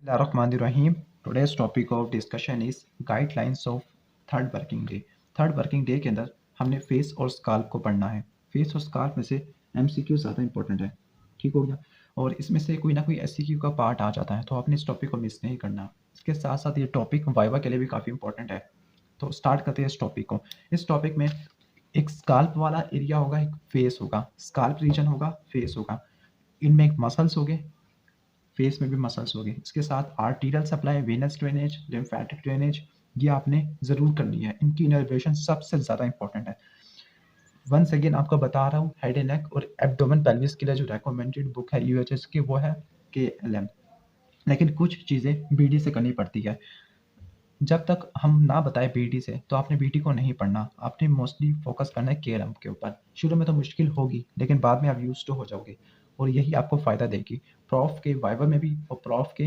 Bismillahirrahmanirrahim. Today's topic of discussion is guidelines of third working day. Third working day के अंदर हमने face और scalp को पढ़ना है। फेस और स्काल्प में से एमसीक्यू ज़्यादा इंपॉर्टेंट है, ठीक हो गया। और इसमें से कोई ना कोई एससीक्यू का पार्ट आ जाता है, तो आपने इस टॉपिक को मिस नहीं करना। इसके साथ साथ ये टॉपिक वाइवा के लिए भी काफ़ी इंपॉर्टेंट है। तो स्टार्ट करते हैं इस टॉपिक को। इस टॉपिक में एक स्काल्प वाला एरिया होगा, एक फेस होगा। स्काल्प रीजन होगा, फेस होगा। इनमें एक मसल्स हो गए, फेस में भी मसल्स हो गए। इसके साथ arterial supply, venous drainage, lymphatic drainage, ये आपने ज़रूर करनी है। इनकी इनर्वेशन सबसे ज़्यादा इंपॉर्टेंट है। वंस अगेन आपको बता रहा हूँ, हेड एंड नेक और एब्डोमेन पेल्विस के लिए जो रेकमेंडेड बुक है यूएचएस की, वो है KLM। लेकिन कुछ चीज़ें बीडी से करनी पड़ती है। जब तक हम ना बताए बीडी से, तो आपने बीडी को नहीं पढ़ना। आपने मोस्टली फोकस करना है KLM के ऊपर। शुरू में तो मुश्किल होगी, लेकिन बाद में आप यूज टू हो जाओगे और यही आपको फ़ायदा देगी प्रॉफ के वाइवा में भी और प्रॉफ के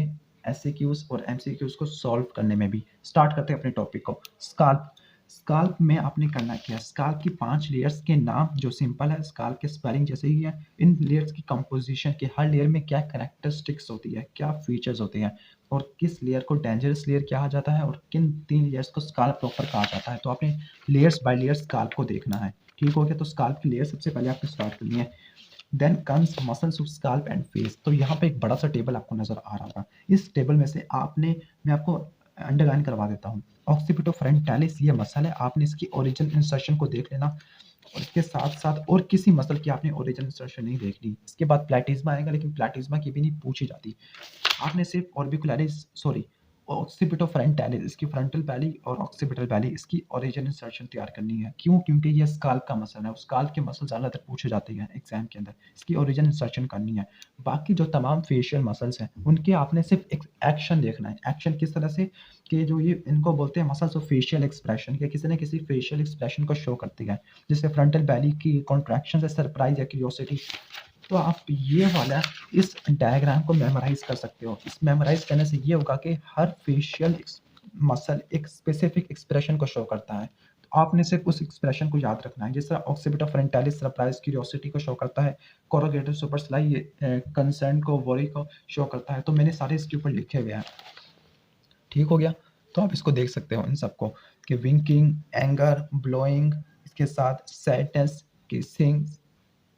एससीक्यूज और एमसीक्यूज को सॉल्व करने में भी। स्टार्ट करते हैं अपने टॉपिक को। स्काल्प। स्काल्प में आपने करना क्या है? स्काल्प की 5 लेयर्स के नाम जो सिंपल है, स्काल्प के स्पेलिंग जैसे ही है। इन लेयर्स की कंपोजिशन के हर लेयर में क्या कैरेक्टरिस्टिक्स होती है, क्या फीचर्स होते हैं, और किस लेयर को डेंजरस लेयर कहा जाता है, और किन 3 लेयर्स को स्काल्प प्रॉपर कहा जाता है। तो आपने लेयर्स बाय लेयर्स स्काल्प को देखना है, ठीक हो गया। तो स्काल्प की लेयर सबसे पहले आपको स्टार्ट करनी है। Then comes muscles of scalp and face. तो यहाँ पे एक बड़ा सा टेबल आपको नजर आ रहा होगा। इस टेबल में से मैं आपको अंडरलाइन करवा देता हूँ। ऑक्सीपिटोफ्रंटालिस ये मसल है, आपने इसकी ओरिजिनल इंसर्शन को देख लेना, और इसके साथ साथ और किसी मसल की आपने ओरिजिनल इंसर्शन नहीं देखनी। इसके बाद प्लेटिज्मा आएगा, लेकिन प्लेटिज्मा की भी नहीं पूछी जाती। आपने सिर्फ ऑर्बिकुलरिस ऑक्सीपिटोफ्रंटालिस, इसकी फ्रंटल बैली और ऑक्सीपिटल बैली, इसकी ओरिजिन इंसर्शन तैयार करनी है। क्यों? क्योंकि ये स्काल्प का मसल है, स्काल्प के मसल ज़्यादातर पूछे जाते हैं एग्जाम के अंदर। इसकी ओरिजिन इंसर्शन करनी है। बाकी जो तमाम फेशियल मसल्स हैं, उनके आपने सिर्फ एक एक्शन देखना है। एक्शन किस तरह से कि जो ये इनको बोलते हैं मसल्स ऑफ फेशियल एक्सप्रेशन, के किसी न किसी फेशियल एक्सप्रेशन को शो करती है। जैसे फ्रंटल बैली की कॉन्ट्रैक्शन है, सरप्राइज या क्यूरियोसिटी। तो आप ये वाला इस डायग्राम को मेमोराइज कर सकते हो। इस मेमोराइज करने से ये होगा कि हर फेशियल मसल एक स्पेसिफिक एक्सप्रेशन को शो करता है। तो आपने सिर्फ उस एक्सप्रेशन को याद रखना है। जिस तरह ऑक्सीपिटोफ्रंटालिस सरप्राइज क्यूरियोसिटी को शो करता है, कोरोगेटिव सुपरसलाई कंसर्न को, वरी को शो करता है। तो मैंने सारे इसके ऊपर लिखे हुए हैं, ठीक हो गया। तो आप इसको देख सकते हो इन सबको, कि विंकिंग, एंगर, ब्लोइंग, इसके साथ सैडनेस, किसिंग,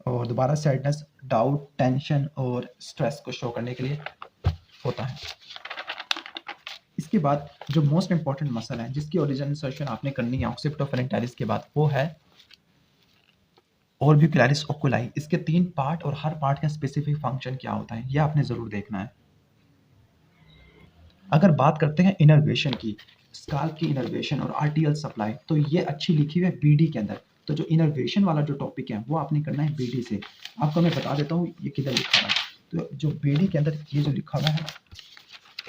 और दोबारा सैडनेस, डाउट, टेंशन और स्ट्रेस को शो करने के लिए होता है। इसके बाद जो मोस्ट इंपॉर्टेंट मसल है जिसकी ओरिजिन इंसर्शन आपने करनी है ऑक्सीपिटोफ्रंटालिस के बाद, वो है ऑर्बिकुलरिस ओकुलाई। इसके 3 पार्ट और हर पार्ट का स्पेसिफिक फंक्शन क्या होता है, ये आपने जरूर देखना है। अगर बात करते हैं इनर्वेशन की, स्काल्प की इनर्वेशन और आर्टियल सप्लाई, तो ये अच्छी लिखी हुई है बीडी के अंदर। तो जो इनर्वेशन वाला जो टॉपिक है वो आपने करना है बीडी से। आपको मैं बता देता हूँ ये किधर लिखा हुआ है। तो जो बीडी के अंदर ये जो लिखा हुआ है,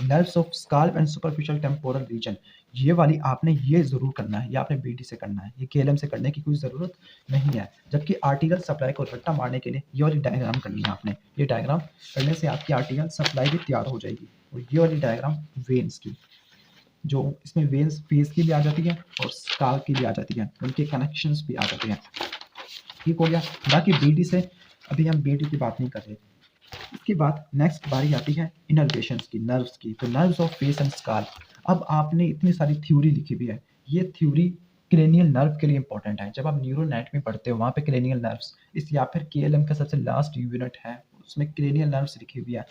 nerves of scalp and superficial temporal region, ये वाली आपने ये जरूर करना है। ये आपने बीडी से करना है, ये केएलएम से करने की कोई ज़रूरत नहीं है। जबकि आर्टिकल सप्लाई को रट्टा मारने के लिए ये वाली डायग्राम करनी है आपने। ये डायग्राम करने से आपकी आर्टिकल सप्लाई भी तैयार हो जाएगी। और ये वाली डायग्राम वेन्स की, जो इसमें वेन्स फेस की भी आ जाती है और स्काल्प की भी आ जाती है, उनके कनेक्शंस भी आ जाते हैं, ठीक हो गया। बाकी बीडी से अभी हम बीडी की बात नहीं कर रहे। इसके बाद नेक्स्ट बारी आती है इनर्वेशंस की, नर्व्स की। तो nerves of face and scalp. अब आपने इतनी सारी थ्योरी लिखी हुई है, ये थ्योरी क्रेनियल नर्व के लिए इंपॉर्टेंट है। जब आप न्यूरोएनाटॉमी पढ़ते हो, वहाँ पे क्रेनियल नर्व्स इस, या फिर केएलएम का सबसे लास्ट यूनिट है, उसमें क्रेनियल नर्व्स लिखी हुई है।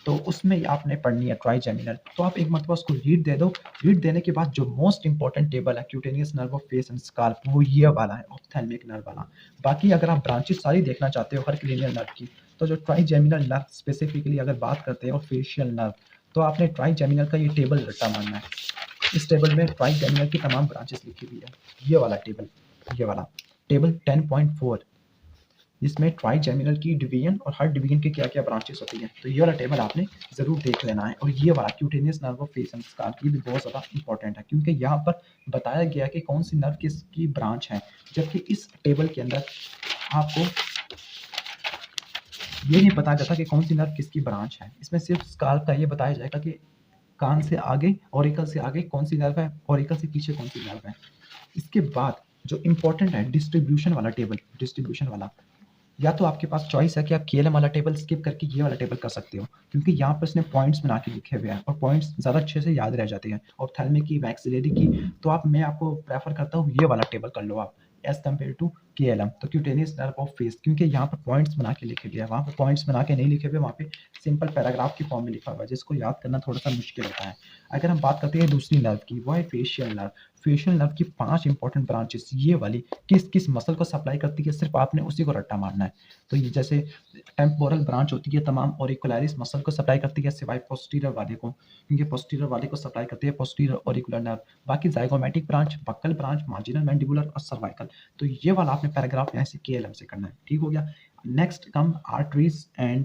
तो उसमें आपने पढ़नी है ट्राइजेमिनल। तो आप एक मरतबा उसको रीड दे दो। रीड देने के बाद जो मोस्ट इंपॉर्टेंट टेबल है cutaneous nerve of face and scalp, वो ये वाला है, ऑप्थेल्मिक नर्व वाला। बाकी अगर आप ब्रांचेस सारी देखना चाहते हो हर क्रेनियल नर्व की, तो जो ट्राइजेमिनल नर्व स्पेसिफिकली अगर बात करते हैं और फेशियल नर्व, तो आपने ट्राइजेमिनल का ये टेबल रट्टा मारना है। इस टेबल में ट्राइजेमिनल की तमाम ब्रांचेस लिखी हुई है। ये वाला टेबल, ये वाला टेबल 10.4, जिसमें ट्राइजेमिनल की डिवीजन और हर डिवीजन के क्या क्या ब्रांचेस होती हैं। तो ये वाला टेबल आपने जरूर देख लेना है। और ये वाला cutaneous nerve of face and scalp, ये भी बहुत ज़्यादा इंपॉर्टेंट है, क्योंकि यहाँ पर बताया गया है कि कौन सी नर्व किसकी ब्रांच है। जबकि इस टेबल के अंदर आपको ये नहीं बताया जाता कि कौन सी नर्व किसकी ब्रांच है। इसमें सिर्फ स्काल्प का ये बताया जाएगा कि कान से आगे, ऑरिकल से आगे कौन सी नर्व है, ऑरिकल से पीछे कौन सी नर्व है। इसके बाद जो इंपॉर्टेंट है डिस्ट्रीब्यूशन वाला टेबल, डिस्ट्रीब्यूशन वाला, या तो आपके पास चॉइस है कि आप केएलएम वाला टेबल स्किप करके ये वाला टेबल कर सकते हो, क्योंकि यहाँ पर उसने पॉइंट्स बना के लिखे हुए हैं और पॉइंट्स ज़्यादा अच्छे से याद रह जाते हैं। ऑप्थेल्मिक की, मैक्सिलरी की, तो मैं आपको प्रेफर करता हूँ ये वाला टेबल कर लो आप एज कम्पेयर टू केएलएम। तो क्यूटेनियस नर्व ऑफ फेस, क्योंकि यहाँ पर पॉइंट्स बना के लिखे गए हैं, वहाँ पर पॉइंट्स बना के नहीं लिखे हुए, वहाँ पे सिंपल पैराग्राफ की फॉर्म में लिखा हुआ है, जिसको याद करना थोड़ा सा मुश्किल होता है। अगर हम बात करते हैं दूसरी नर्व की, वो है फेशियल नर्व। फेशियल नर्व की 5 इंपॉर्टेंट ब्रांचेस ये वाली किस किस मसल को सप्लाई करती है, सिर्फ आपने उसी को रट्टा मारना है। तो ये जैसे टेम्पोरल ब्रांच होती है तमाम ऑरिकुलरिस मसल को सप्लाई करती है, सिवाय पोस्टीरियर वाले को, क्योंकि पोस्टीरियर वाले को सप्लाई करती है पोस्टीरियर ऑरिकुलर नर्व। बाकी zygomatic branch, buccal branch, marginal mandibular और सर्वाइकल। तो ये वाला आपने पैराग्राफ यहाँ से केएलएम से करना है, ठीक हो गया। Next come arteries and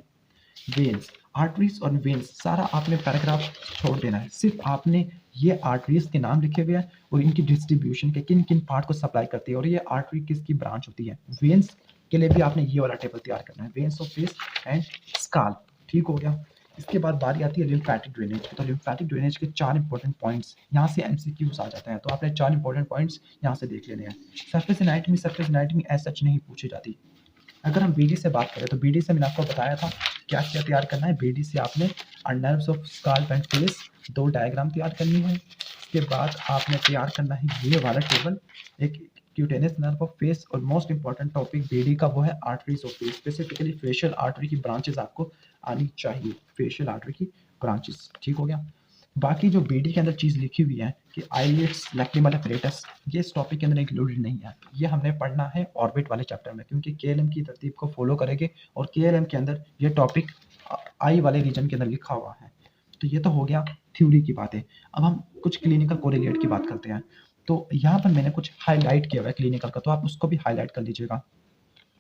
veins. Arteries और वेन्स सारा आपने पैराग्राफ छोड़ देना है, सिर्फ आपने ये आर्टरीज के नाम लिखे हुए हैं और इनकी डिस्ट्रीब्यूशन के किन किन पार्ट को सप्लाई करती है और ये आर्टरी किसकी ब्रांच होती है। वेन्स के लिए भी आपने ये वाला टेबल तैयार करना है, veins of face and scalp, ठीक हो गया। इसके बाद बारी आती है लिम्फेटिक ड्रेनेज। तो लिम्फेटिक ड्रेनेज के 4 इंपॉर्टेंट पॉइंट्स यहाँ से एमसीक्यूज आ जाते हैं, तो आपने 4 इंपॉर्टेंट पॉइंट्स यहाँ से देख लेने हैं। सरफेस एनाटमी एज सच नहीं पूछी जाती। अगर हम बीडी से बात करें तो बीडी से मैंने आपको बताया था क्या क्या तैयार करना है। बीडी से आपने nerves of scalp and face 2 diagram तैयार करनी है। इसके बाद आपने तैयार करना है ये वाला टेबल, एक क्यूटेनियस नर्व ऑफ फेस, और मोस्ट इंपॉर्टेंट टॉपिक बीडी का वो है arteries of face. Specifically facial artery की ब्रांचेस आपको आनी चाहिए, फेशियल आर्टरी की ब्रांचेस, ठीक हो गया। बाकी जो बीडी के अंदर चीज़ लिखी हुई है कि आईलिड्स, लैक्रिमल एपरेटस, ये इस टॉपिक के अंदर इंक्लूडेड नहीं है। ये हमने पढ़ना है ऑर्बिट वाले चैप्टर में, क्योंकि केएलएम की तरतीब को फॉलो करेंगे और केएलएम के अंदर ये टॉपिक आई वाले रीजन के अंदर लिखा हुआ है। तो ये तो हो गया थ्योरी की बातें। अब हम कुछ क्लिनिकल कोरिलेट की बात करते हैं। तो यहाँ पर मैंने कुछ हाईलाइट किया हुआ है क्लिनिकल का, तो आप उसको भी हाईलाइट कर लीजिएगा।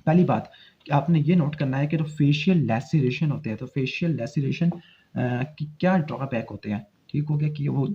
पहली बात कि आपने ये नोट करना है कि जो फेशियल लैसिरेशन होते हैं, तो फेशियल लैसिरेशन की क्या ड्रॉबैक होते हैं, ठीक हो गया, कि वो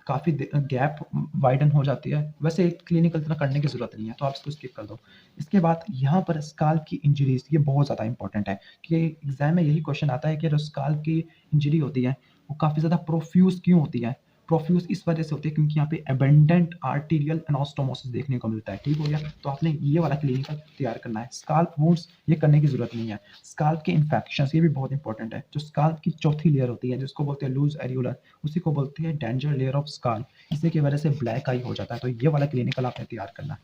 काफ़ी गैप वाइडन हो जाती है। वैसे क्लिनिकल तरह करने की ज़रूरत नहीं है, तो आप इसको स्किप कर दो। इसके बाद यहाँ पर स्काल्प की इंजरीज, ये बहुत ज़्यादा इंपॉर्टेंट है कि एग्जाम में यही क्वेश्चन आता है कि जो स्काल्प की इंजरी होती है वो काफ़ी ज़्यादा प्रोफ्यूज क्यों होती है। प्रोफ्यूज इस वजह से होती है क्योंकि यहाँ पे एबेंडेंट आर्टीरियल एनास्टोमोसिस देखने को मिलता है, ठीक हो गया। तो आपने ये वाला क्लिनिकल तैयार करना है। स्काल्प वुंड्स ये करने की जरूरत नहीं है। स्काल्प के इन्फेक्शंस ये भी बहुत इंपॉर्टेंट है। जो स्काल्प की चौथी लेयर होती है जिसको बोलते हैं लूज एरियुलर, उसी को बोलते हैं डेंजर लेयर ऑफ स्काल्प। इसी की वजह से ब्लैक आई हो जाता है, तो ये वाला क्लिनिकल आपने तैयार करना है।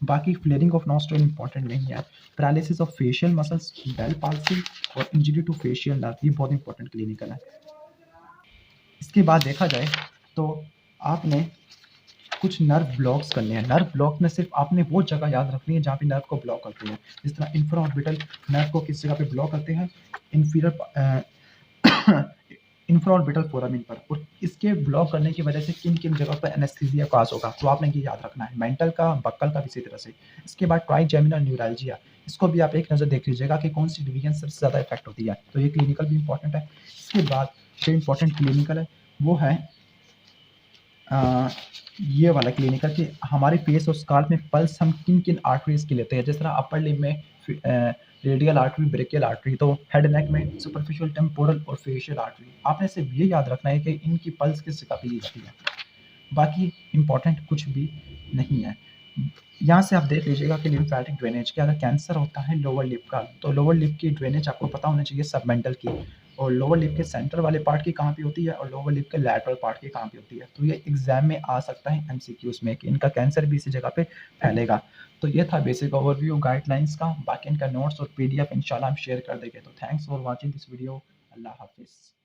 बाकी फ्लेयरिंग ऑफ नॉस्ट्रल इंपॉर्टेंट नहीं है। Paralysis of facial muscles, Bell palsy और इंजरी टू फेशियल नर्व, ये बहुत इंपॉर्टेंट क्लिनिकल है। इसके बाद देखा जाए तो आपने कुछ नर्व ब्लॉक्स करने हैं। नर्व ब्लॉक में सिर्फ आपने वो जगह याद रखनी है जहाँ पे नर्व को ब्लॉक करते हैं। जिस तरह इंफ्राऑर्बिटल नर्व को किस जगह पे ब्लॉक करते हैं, इंफीरियर इंफ्राऑर्बिटल फोरामिन पर, और इसके ब्लॉक करने की वजह से किन किन जगह पर एनेस्थीसिया कॉज होगा, तो आपने ये याद रखना है। मेंटल का, बक्कल का, इसी तरह से। इसके बाद ट्राइजेमिनल न्यूरैल्जिया, इसको भी आप एक नज़र देख लीजिएगा कि कौन सी डिवीजन सबसे ज़्यादा इफेक्ट होती है, तो ये क्लिनिकल भी इंपॉर्टेंट है। इसके बाद जो इंपॉर्टेंट क्लिनिकल है वो है ये वाला क्लिनिकल कि हमारे फेस और स्काल्प में पल्स हम किन किन आर्टरीज की लेते हैं। जिस तरह अपर लिम्ब में रेडियल आर्टरी, ब्रेकियल आर्टरी, तो हेड नेक में सुपरफिशियल, टेम्पोरल और फेशियल आर्टरी। आपने सिर्फ ये याद रखना है कि इनकी पल्स किस जगह पे ली जाती है, बाकी इंपॉर्टेंट कुछ भी नहीं है। यहाँ से आप देख लीजिएगा कि लिम्फेटिक ड्रेनेज के, अगर कैंसर होता है लोअर लिप का, तो लोअर लिप की ड्रेनेज आपको पता होना चाहिए सबमेंटल की, और लोअर लिप के सेंटर वाले पार्ट की कहाँ पे होती है और लोअर लिप के लैटरल पार्ट की कहाँ पे होती है। तो ये एग्जाम में आ सकता है एमसीक्यूज में कि इनका कैंसर भी इसी जगह पे फैलेगा। तो ये था बेसिक ओवरव्यू गाइडलाइंस का। बाकी इनका नोट्स और पीडीएफ इंशाल्लाह हम शेयर कर देंगे। तो thanks for watching this video. अल्लाह हाफिज़।